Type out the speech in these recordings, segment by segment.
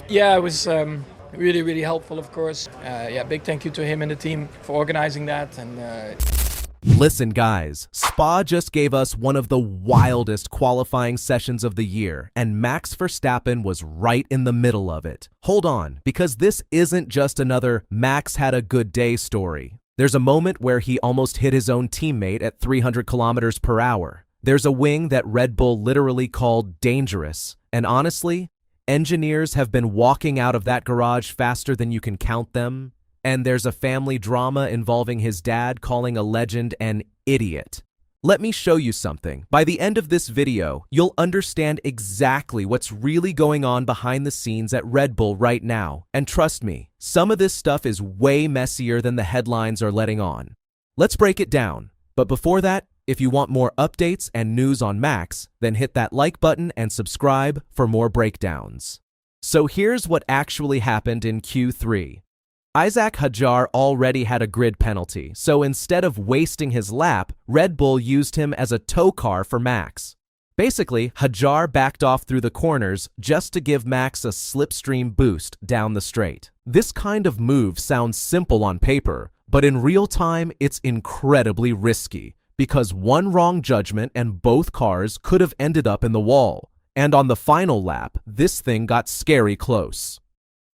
Yeah, it was really, really helpful, of course. Yeah, big thank you to him and the team for organizing that. And Listen, guys, Spa just gave us one of the wildest qualifying sessions of the year, and Max Verstappen was right in the middle of it. Hold on, because this isn't just another Max had a good day story. There's a moment where he almost hit his own teammate at 300 kilometers per hour. There's a wing that Red Bull literally called dangerous, and honestly, engineers have been walking out of that garage faster than you can count them. And there's a family drama involving his dad calling a legend an idiot. Let me show you something. By the end of this video, you'll understand exactly what's really going on behind the scenes at Red Bull right now. And trust me, some of this stuff is way messier than the headlines are letting on. Let's break it down. But before that, if you want more updates and news on Max, then hit that like button and subscribe for more breakdowns. So here's what actually happened in Q3. Isaac Hadjar already had a grid penalty, so instead of wasting his lap, Red Bull used him as a tow car for Max. Basically, Hadjar backed off through the corners just to give Max a slipstream boost down the straight. This kind of move sounds simple on paper, but in real time, it's incredibly risky, because one wrong judgment and both cars could have ended up in the wall. And on the final lap, this thing got scary close.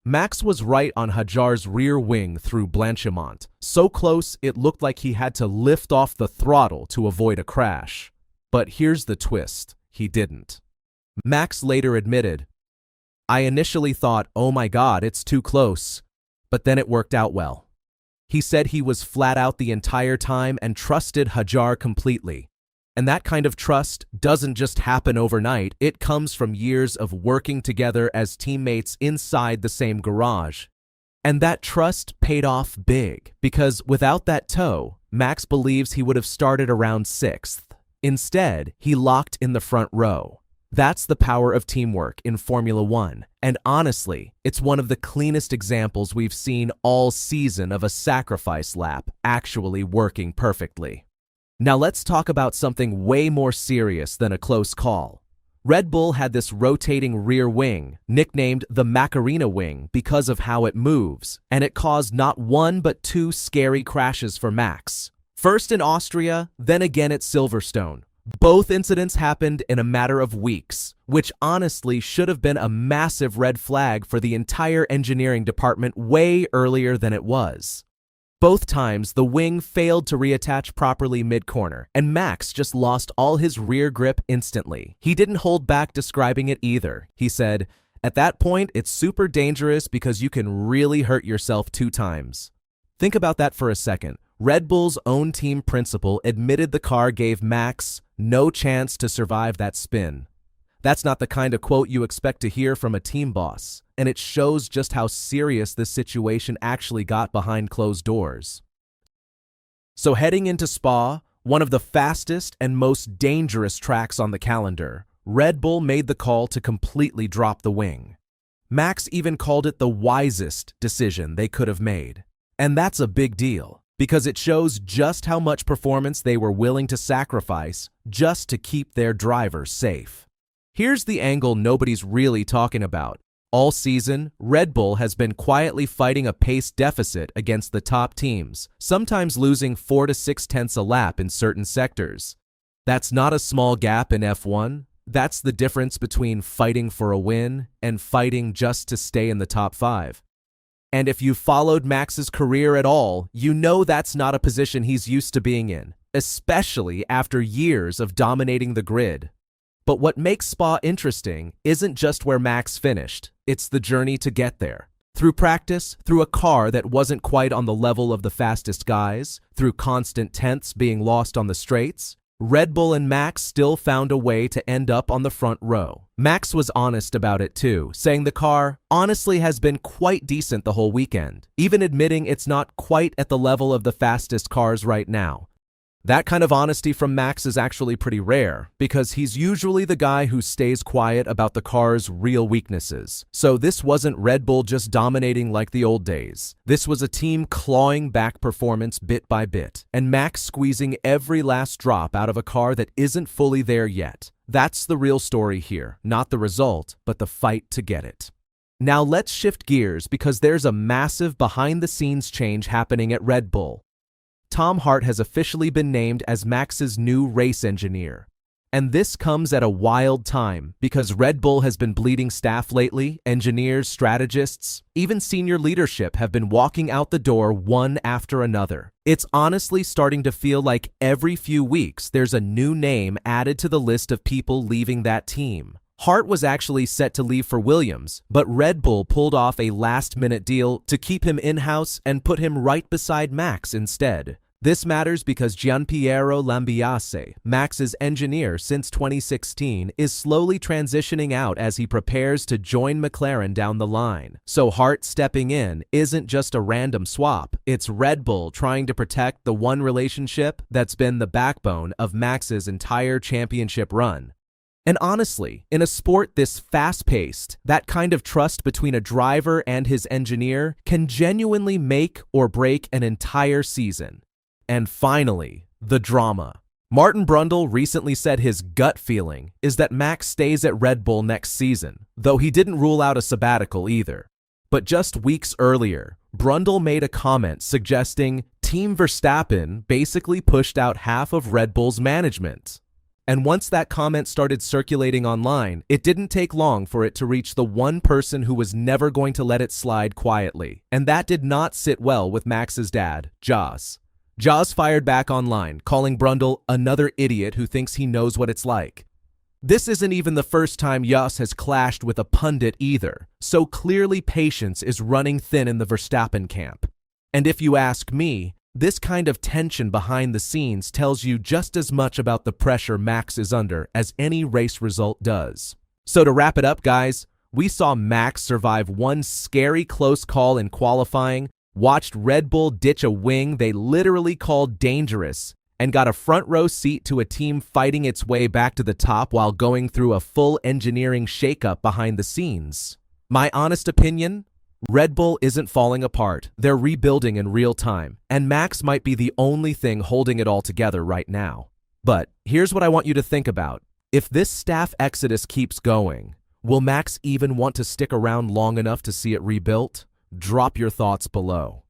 Max was right on Hadjar's rear wing through Blanchimont, so close it looked like he had to lift off the throttle to avoid a crash. But here's the twist, he didn't. Max later admitted, "I initially thought, oh my god, it's too close, but then it worked out well." He said he was flat out the entire time and trusted Hadjar completely. And that kind of trust doesn't just happen overnight, it comes from years of working together as teammates inside the same garage. And that trust paid off big, because without that tow, Max believes he would have started around 6th. Instead, he locked in the front row. That's the power of teamwork in Formula One, and honestly, it's one of the cleanest examples we've seen all season of a sacrifice lap actually working perfectly. Now let's talk about something way more serious than a close call. Red Bull had this rotating rear wing, nicknamed the Macarena wing because of how it moves, and it caused not one but two scary crashes for Max. First in Austria, then again at Silverstone. Both incidents happened in a matter of weeks, which honestly should have been a massive red flag for the entire engineering department way earlier than it was. Both times, the wing failed to reattach properly mid-corner, and Max just lost all his rear grip instantly. He didn't hold back describing it either. He said, "At that point, it's super dangerous because you can really hurt yourself 2 times." Think about that for a second. Red Bull's own team principal admitted the car gave Max no chance to survive that spin. That's not the kind of quote you expect to hear from a team boss, and it shows just how serious this situation actually got behind closed doors. So heading into Spa, one of the fastest and most dangerous tracks on the calendar, Red Bull made the call to completely drop the wing. Max even called it the wisest decision they could have made. And that's a big deal, because it shows just how much performance they were willing to sacrifice just to keep their driver safe. Here's the angle nobody's really talking about. All season, Red Bull has been quietly fighting a pace deficit against the top teams, sometimes losing 4 to 6 tenths a lap in certain sectors. That's not a small gap in F1. That's the difference between fighting for a win and fighting just to stay in the top 5. And if you've followed Max's career at all, you know that's not a position he's used to being in, especially after years of dominating the grid. But what makes Spa interesting isn't just where Max finished, it's the journey to get there. Through practice, through a car that wasn't quite on the level of the fastest guys, through constant tenths being lost on the straights, Red Bull and Max still found a way to end up on the front row. Max was honest about it too, saying the car honestly has been quite decent the whole weekend, even admitting it's not quite at the level of the fastest cars right now. That kind of honesty from Max is actually pretty rare, because he's usually the guy who stays quiet about the car's real weaknesses. So this wasn't Red Bull just dominating like the old days. This was a team clawing back performance bit by bit, and Max squeezing every last drop out of a car that isn't fully there yet. That's the real story here, not the result, but the fight to get it. Now let's shift gears because there's a massive behind-the-scenes change happening at Red Bull. Tom Hart has officially been named as Max's new race engineer. And this comes at a wild time because Red Bull has been bleeding staff lately. Engineers, strategists, even senior leadership have been walking out the door one after another. It's honestly starting to feel like every few weeks there's a new name added to the list of people leaving that team. Hart was actually set to leave for Williams, but Red Bull pulled off a last-minute deal to keep him in-house and put him right beside Max instead. This matters because Gianpiero Lambiase, Max's engineer since 2016, is slowly transitioning out as he prepares to join McLaren down the line. So Hart stepping in isn't just a random swap, it's Red Bull trying to protect the one relationship that's been the backbone of Max's entire championship run. And honestly, in a sport this fast-paced, that kind of trust between a driver and his engineer can genuinely make or break an entire season. And finally, the drama. Martin Brundle recently said his gut feeling is that Max stays at Red Bull next season, though he didn't rule out a sabbatical either. But just weeks earlier, Brundle made a comment suggesting Team Verstappen basically pushed out half of Red Bull's management. And once that comment started circulating online, it didn't take long for it to reach the one person who was never going to let it slide quietly. And that did not sit well with Max's dad, Jos. Jos fired back online, calling Brundle another idiot who thinks he knows what it's like. This isn't even the first time Jos has clashed with a pundit either, so clearly patience is running thin in the Verstappen camp. And if you ask me, this kind of tension behind the scenes tells you just as much about the pressure Max is under as any race result does. So to wrap it up, guys, we saw Max survive one scary close call in qualifying, watched Red Bull ditch a wing they literally called dangerous, and got a front row seat to a team fighting its way back to the top while going through a full engineering shakeup behind the scenes. My honest opinion? Red Bull isn't falling apart. They're rebuilding in real time, and Max might be the only thing holding it all together right now. But here's what I want you to think about. If this staff exodus keeps going, will Max even want to stick around long enough to see it rebuilt? Drop your thoughts below.